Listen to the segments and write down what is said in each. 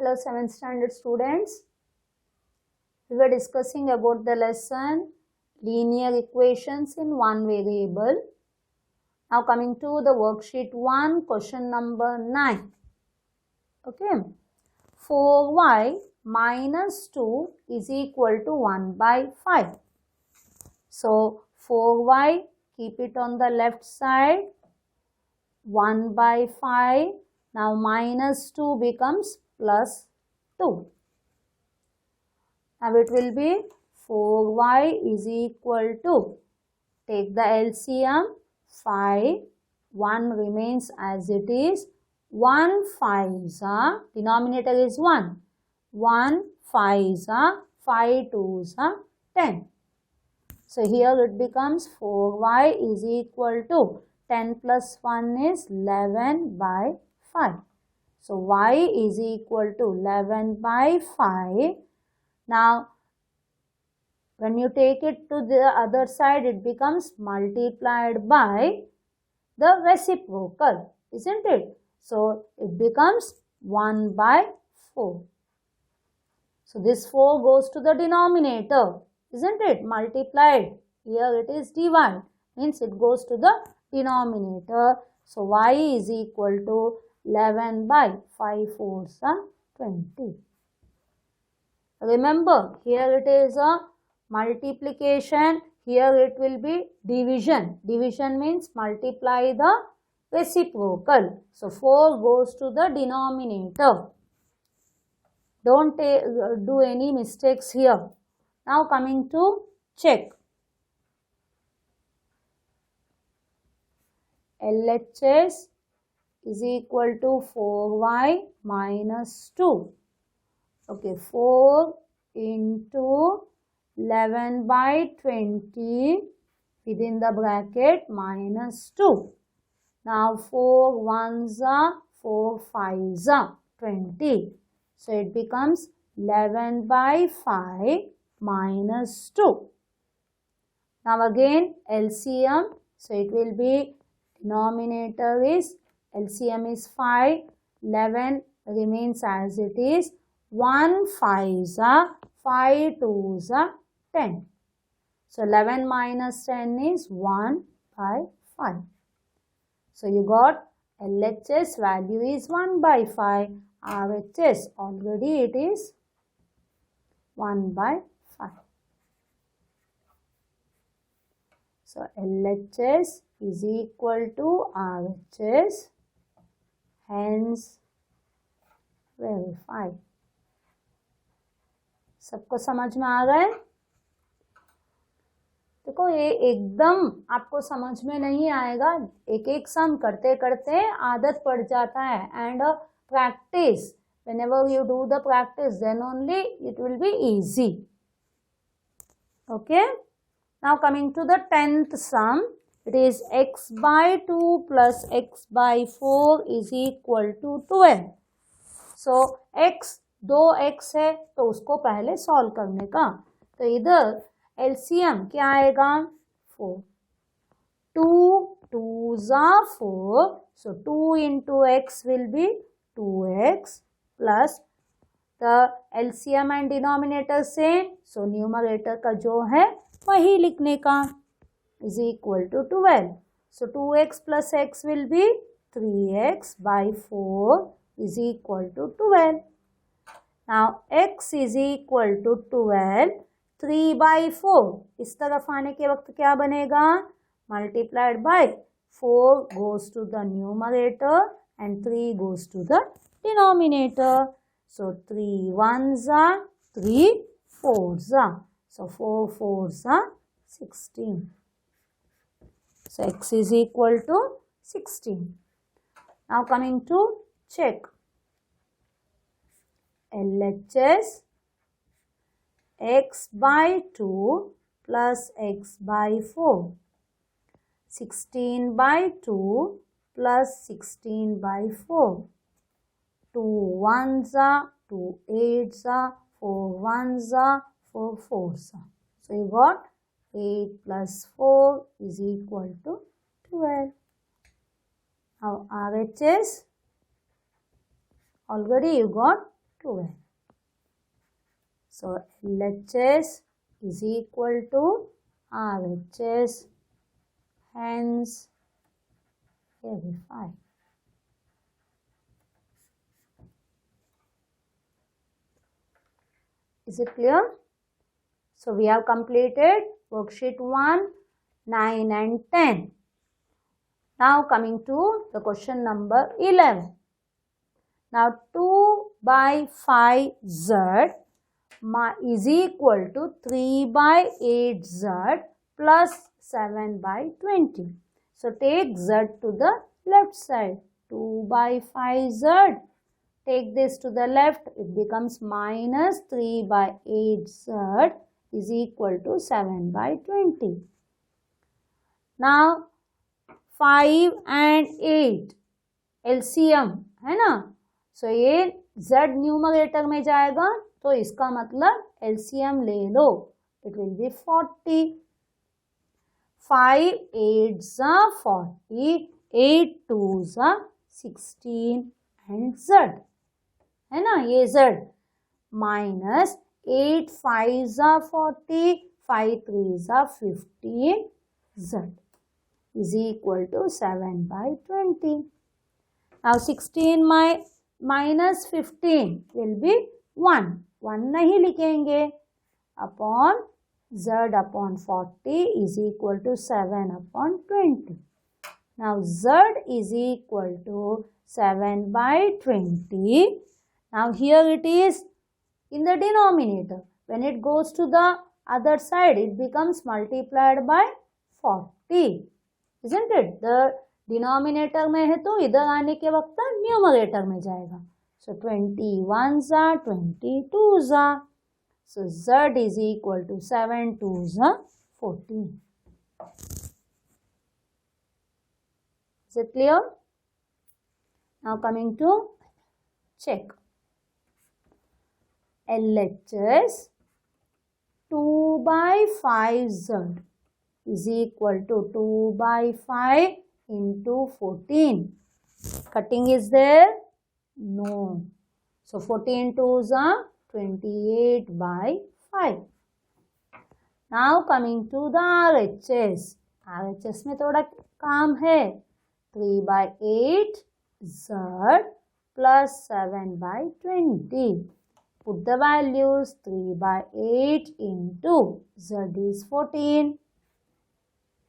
Hello 7th standard students. We were discussing about the lesson linear equations in one variable. Now coming to the worksheet 1, question number 9. Okay. 4y minus 2 is equal to 1 by 5. So 4y, keep it on the left side. 1 by 5. Now minus 2 becomes plus 2. Now it will be 4y is equal to, take the LCM, 5, 1 remains as it is, 1 5s are, denominator is 1, 1 5s are, 5 2s are 10. So here it becomes 4y is equal to 10 plus 1 is 11 by 5. So y is equal to 11 by 5. Now, when you take it to the other side, it becomes multiplied by the reciprocal, isn't it? So, it becomes 1 by 4. So, this 4 goes to the denominator, isn't it? Multiplied. Here it is divide, means it goes to the denominator. So, y is equal to 11 by 5 4s are 20. Remember, here it is a multiplication, here it will be division. Division means multiply the reciprocal. So, 4 goes to the denominator. Don't do any mistakes here. Now, coming to check. LHS is equal to 4y minus 2. Okay, 4 into 11 by 20 within the bracket minus 2. Now 4 1s are 4 5s are 20. So it becomes 11 by 5 minus 2. Now again LCM. So it will be denominator is LCM is 5. 11 remains as it is. 1 5s are 5 2s are 10. So 11 minus 10 is 1 by 5. So you got LHS value is 1 by 5. RHS already it is 1 by 5. So LHS is equal to RHS. Hence verify. सबको समझ में आ रहा है? देखो ये एकदम आपको समझ में नहीं आएगा, एक एक सम करते करते आदत पड़ जाता है. And practice, whenever you do the practice, then only it will be easy. Okay. Now coming to the 10th sum, it is x by 2 plus x by 4 is equal to 12. So x 2x है तो उसको पहले solve करने का. तो इधर LCM क्या आएगा? 4. 2 2s are 4. So 2 into x will be 2x plus the LCM and denominator same. So numerator का जो है वही लिखने का is equal to 12. So 2x plus x will be 3x by 4 is equal to 12. Now x is equal to 12. 3 by 4 इस तरफ आने के वक्त क्या बनेगा? Multiplied by 4 goes to the numerator and 3 goes to the denominator. So 3 1s are 3 4s are. So 4 4s are 16. So x is equal to 16. Now coming to check. LHS x by 2 plus x by 4. 16 by 2 plus 16 by 4. 2 1s are, 2 8s are, 4 1s are, 4 4s are. So you got 8 plus 4 is equal to 12. Now RHS, already you got 12. So LHS is equal to RHS, hence verify. Is it clear? So we have completed worksheet 1, 9 and 10. Now coming to the question number 11. Now 2 by 5z is equal to 3 by 8z plus 7 by 20. So take z to the left side. 2 by 5z. Take this to the left. It becomes minus 3 by 8z is equal to 7 by 20. Now 5 and 8 LCM है ना. So ये z numerator में जाएगा तो इसका मतलब LCM ले लो. It will be 40. 5 8s are 40, 8 2s are 16 and z है ना. ये z minus 8 5s are 40, 5 3s are 15 z is equal to 7 by 20. Now 16 minus 15 will be 1. 1 नहीं लिखेंगे. Upon z upon 40 is equal to 7 upon 20. Now z is equal to 7 by 20. Now here it is in the denominator. When it goes to the other side, it becomes multiplied by 40. Isn't it? The denominator में है तो इधर आने के वक्त numerator में जाएगा. So 21s are 22s are. So z is equal to 7 2s are 14. Is it clear? Now coming to check. LHS 2 by 5z is equal to 2 by 5 into 14. Cutting is there? No. So 14 2s are 28 by 5. Now coming to the RHS. RHS में थोड़ा काम है. 3 by 8 z plus 7 by 20. Put the values. 3 by 8 into z is 14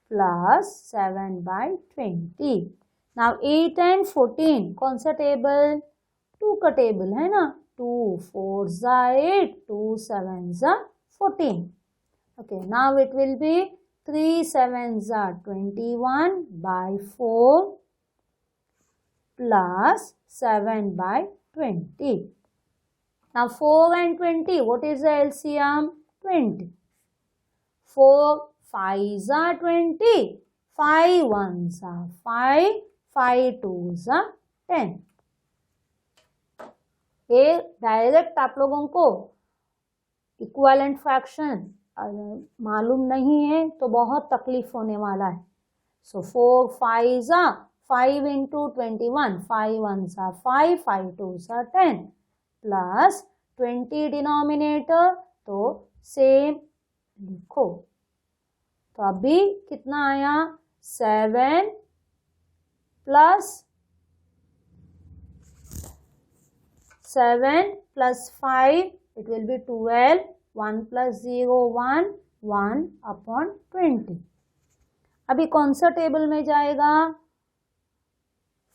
plus 7 by 20. Now 8 and 14 कौन सा table? 2 का table है ना. 2 4s are 8, 2 7s are 14. Okay, now it will be 3 7s are 21 by 4 plus 7 by 20. Now 4 and 20, what is the LCM? 20. 4 5s are 20, 5 1s are 5, 5 2s are 10. ये direct आप लोगों को equivalent fraction मालूम नहीं है तो बहुत तकलीफ होने वाला है. सो 4 5s are 5 into 21, 5 1s are 5, 5 2s are 10 plus 20 denominator तो सेम लिखो. तो अभी कितना आया? 7 plus 7 plus 5, it will be 12. 1 plus 0, 1, 1 upon 20. अभी कौन सा टेबल में जाएगा?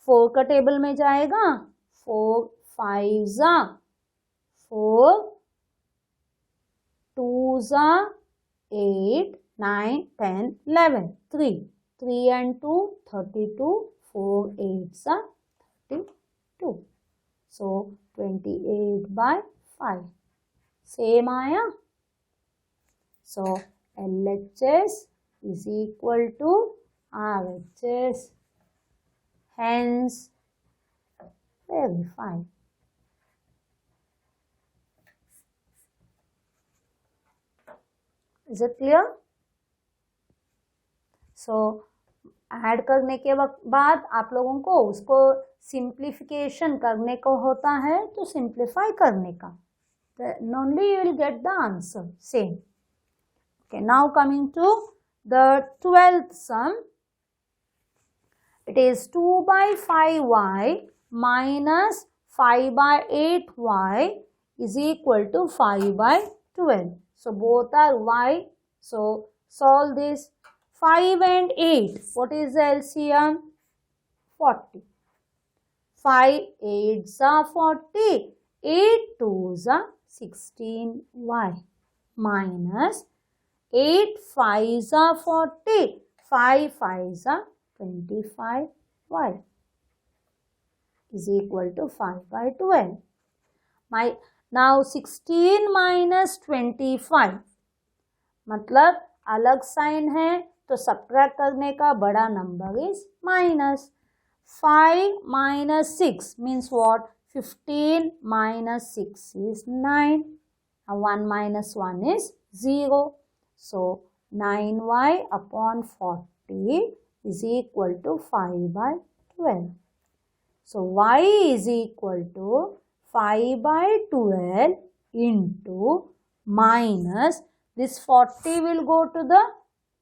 4 का टेबल में जाएगा. 4 5s are 4, 2s are 8, 9, 10, 11. 3 and 2, 32. 4 8s are 32. So 28 by 5. Same आया. So LHS is equal to RHS. Hence verify. Is it clear? So add करने के बाद आप लोगों को उसको सिंप्लीफिकेशन करने को होता है, तो सिंप्लीफाई करने का, then only you will get the answer same. Okay, now coming to the 12th sum. It is 2 by 5y minus 5 by 8y is equal to 5 by 12. So both are y. So solve this. 5 and 8. What is the LCM? 40. 5 8s are 40. 8 2s are 16y minus 8 5s are 40. 5 5s are 25y is equal to 5 by 12. Now 16 minus 25 मतलब अलग sign है तो subtract करने का बड़ा number is minus. 5 minus 6 means what? 15 minus 6 is 9. 1 minus 1 is 0. So 9y upon 40 is equal to 5 by 12. So y is equal to 5 by 12 into minus this 40 will go to the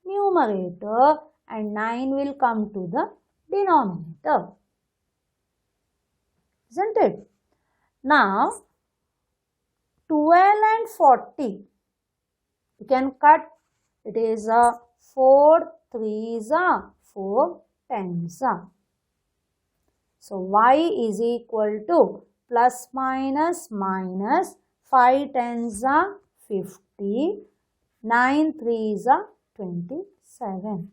numerator and 9 will come to the denominator. Isn't it? Now 12 and 40 you can cut. It is a 4 3s are 4 10s are. So y is equal to plus minus minus 5 10s are 50, 9 3s are 27.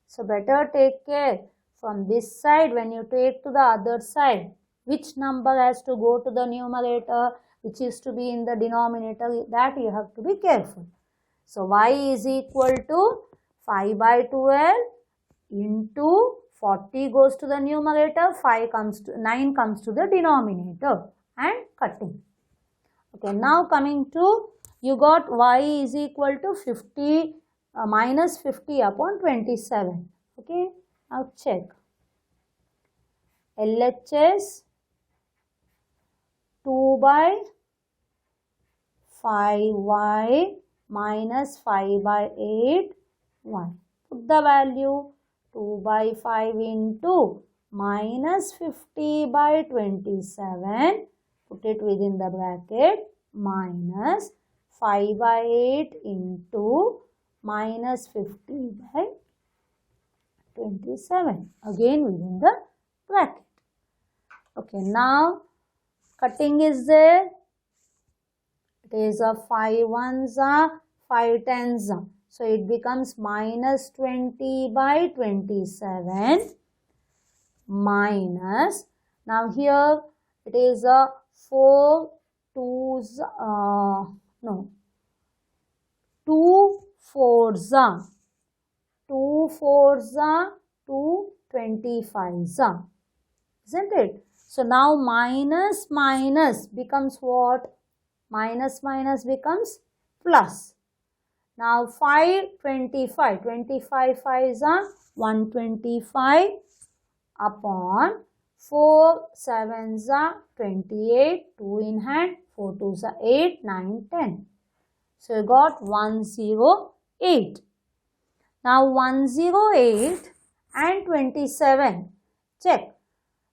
So better take care from this side when you take to the other side. Which number has to go to the numerator, which is to be in the denominator, that you have to be careful. So y is equal to 5 by 12 into 40 goes to the numerator, 9 comes to the denominator and cutting. Okay, now coming to, you got y is equal to 50 minus 50 upon 27. Okay, now check. LHS 2 by 5y minus 5 by 8y. Put the value 2 by 5 into minus 50 by 27. Put it within the bracket minus 5 by 8 into minus 50 by 27. Again within the bracket. Okay, now cutting is there. It is a 5 1s are 5 10s are. So it becomes minus 20 by 27 minus. Now here it is a 4 2s, 2 4s are 2 4s are 2 25s are. Isn't it? So now minus minus becomes what? Minus minus becomes plus. Now 5 25, 25 5s are 125 upon 4 7s are 28, 2 in hand, 4 2s are 8, 9 10. So you got 108. Now 108 and 27 check.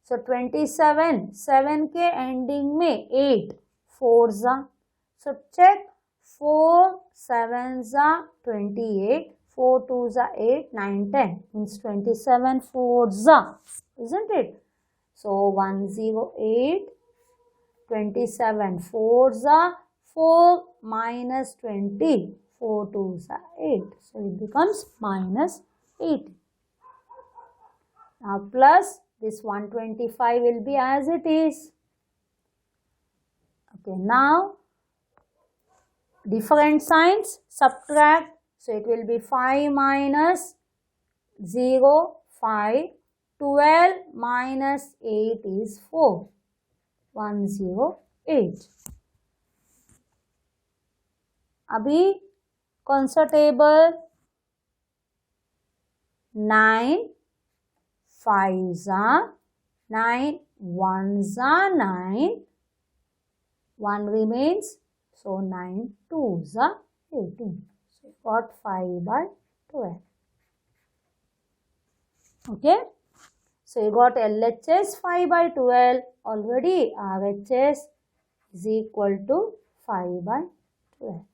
So 27 7 के ending में 8 4s are. So check 4 7s are 28, 4 2s are 8, 9 10 means 27 4s are. Isn't it? So 108, 27 4s are 4 minus 20, 4 2s are 8. So it becomes minus 80. Now plus this 125 will be as it is. Okay, now different signs, subtract. So it will be 5 minus 0, 5. 12 minus 8 is 4. 108. अभी कौन सा table? 9 5s are 9, 1s are 9, 1 remains, so 9 2s are 18. So you got 5 by 12. Okay. So you got LHS 5 by 12. Already RHS is equal to 5 by 12.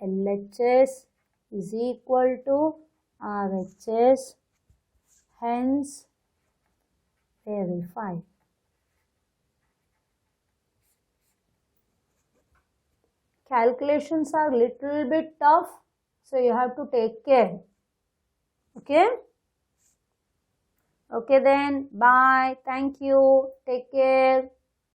LHS is equal to RHS, hence verify. Calculations are little bit tough, so you have to take care. Okay? Okay then, bye. Thank you. Take care.